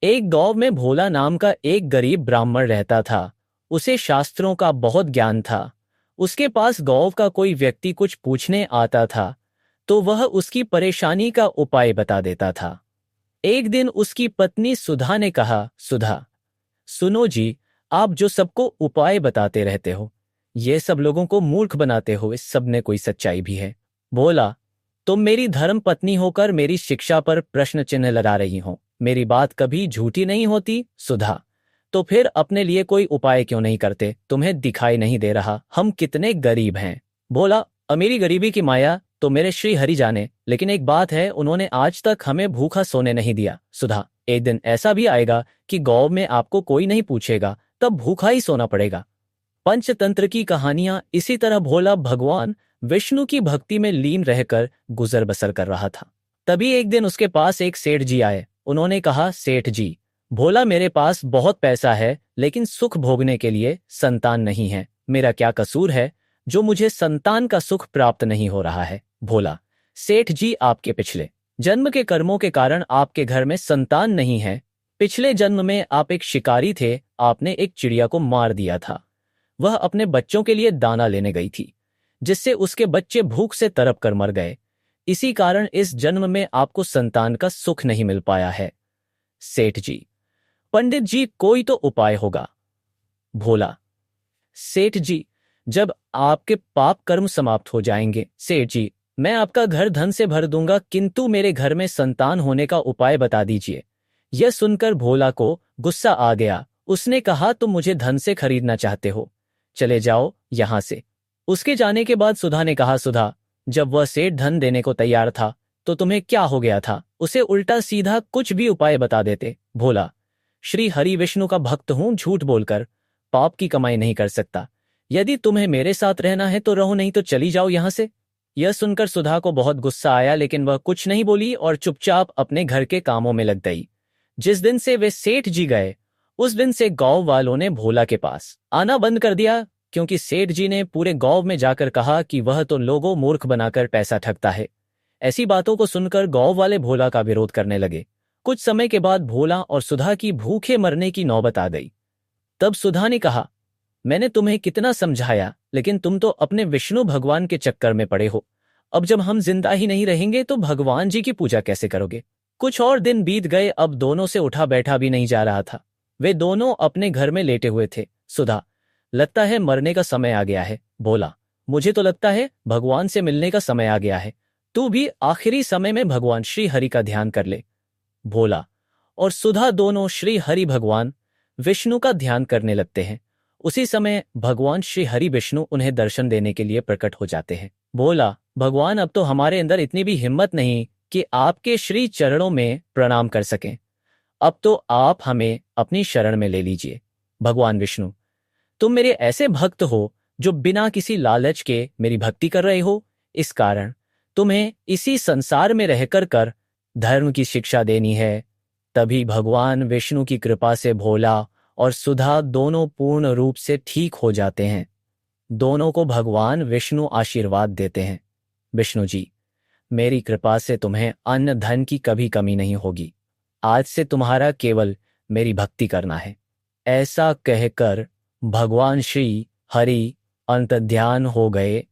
एक गांव में भोला नाम का एक गरीब ब्राह्मण रहता था। उसे शास्त्रों का बहुत ज्ञान था। उसके पास गांव का कोई व्यक्ति कुछ पूछने आता था तो वह उसकी परेशानी का उपाय बता देता था। एक दिन उसकी पत्नी सुधा ने कहा, सुधा, सुनो जी, आप जो सबको उपाय बताते रहते हो, ये सब लोगों को मूर्ख बनाते हो, इस सब में कोई सच्चाई भी है? बोला, तुम मेरी धर्म पत्नी होकर मेरी शिक्षा पर प्रश्न चिन्ह लगा रही हो। मेरी बात कभी झूठी नहीं होती, सुधा। तो फिर अपने लिए कोई उपाय क्यों नहीं करते? तुम्हें दिखाई नहीं दे रहा हम कितने गरीब हैं? बोला, अमीरी गरीबी की माया तो मेरे श्री हरि जाने, लेकिन एक बात है, उन्होंने आज तक हमें भूखा सोने नहीं दिया। सुधा, एक दिन ऐसा भी आएगा कि गांव में आपको कोई नहीं पूछेगा, तब भूखा ही सोना पड़ेगा। पंचतंत्र की कहानियां इसी तरह भोला भगवान विष्णु की भक्ति में लीन रहकर गुजर बसर कर रहा था। तभी एक दिन उसके पास एक सेठ जी आए। उन्होंने कहा, सेठ जी, भोला मेरे पास बहुत पैसा है लेकिन सुख भोगने के लिए संतान नहीं है। मेरा क्या कसूर है जो मुझे संतान का सुख प्राप्त नहीं हो रहा है? भोला, सेठ जी, आपके पिछले जन्म के कर्मों के कारण आपके घर में संतान नहीं है। पिछले जन्म में आप एक शिकारी थे, आपने एक चिड़िया को मार दिया था। वह अपने बच्चों के लिए दाना लेने गई थी, जिससे उसके बच्चे भूख से तड़प कर मर गए। इसी कारण इस जन्म में आपको संतान का सुख नहीं मिल पाया है। सेठ जी, पंडित जी, कोई तो उपाय होगा। भोला, सेठ जी, जब आपके पाप कर्म समाप्त हो जाएंगे, सेठ जी, मैं आपका घर धन से भर दूंगा, किंतु मेरे घर में संतान होने का उपाय बता दीजिए। यह सुनकर भोला को गुस्सा आ गया। उसने कहा, तुम मुझे धन से खरीदना चाहते हो, चले जाओ यहां से। उसके जाने के बाद सुधा ने कहा, सुधा, जब वह सेठ धन देने को तैयार था तो तुम्हें क्या हो गया था? उसे उल्टा सीधा कुछ भी उपाय बता देते। भोला, श्री हरि विष्णु का भक्त हूं, झूठ बोलकर पाप की कमाई नहीं कर सकता। यदि तुम्हें मेरे साथ रहना है तो रहो, नहीं तो चली जाओ यहां से। यह सुनकर सुधा को बहुत गुस्सा आया, लेकिन वह कुछ नहीं बोली और चुपचाप अपने घर के कामों में लग गई। जिस दिन से वे सेठ जी गए, उस दिन से गांव वालों ने भोला के पास आना बंद कर दिया, क्योंकि सेठ जी ने पूरे गांव में जाकर कहा कि वह तो लोगों मूर्ख बनाकर पैसा ठगता है। ऐसी बातों को सुनकर गांव वाले भोला का विरोध करने लगे। कुछ समय के बाद भोला और सुधा की भूखे मरने की नौबत आ गई। तब सुधा ने कहा, मैंने तुम्हें कितना समझाया, लेकिन तुम तो अपने विष्णु भगवान के चक्कर में पड़े हो। अब जब हम जिंदा ही नहीं रहेंगे तो भगवान जी की पूजा कैसे करोगे? कुछ और दिन बीत गए। अब दोनों से उठा बैठा भी नहीं जा रहा था। वे दोनों अपने घर में लेटे हुए थे। सुधा, लगता है मरने का समय आ गया है। बोला, मुझे तो लगता है भगवान से मिलने का समय आ गया है। तू भी आखिरी समय में भगवान श्री हरि का ध्यान कर ले। भोला और सुधा दोनों श्री हरि भगवान विष्णु का ध्यान करने लगते हैं। उसी समय भगवान श्री हरि विष्णु उन्हें दर्शन देने के लिए प्रकट हो जाते हैं। बोला, भगवान, अब तो हमारे अंदर इतनी भी हिम्मत नहीं कि आपके श्री चरणों में प्रणाम कर सकें। अब तो आप हमें अपनी शरण में ले लीजिए। भगवान विष्णु, तुम मेरे ऐसे भक्त हो जो बिना किसी लालच के मेरी भक्ति कर रहे हो। इस कारण तुम्हें इसी संसार में रहकर कर धर्म की शिक्षा देनी है। तभी भगवान विष्णु की कृपा से भोला और सुधा दोनों पूर्ण रूप से ठीक हो जाते हैं। दोनों को भगवान विष्णु आशीर्वाद देते हैं, विष्णु जी, मेरी कृपा से तुम्हें अन्न धन की कभी कमी नहीं होगी। आज से तुम्हारा केवल मेरी भक्ति करना है। ऐसा कहकर भगवान श्री हरि अंतर्ध्यान हो गए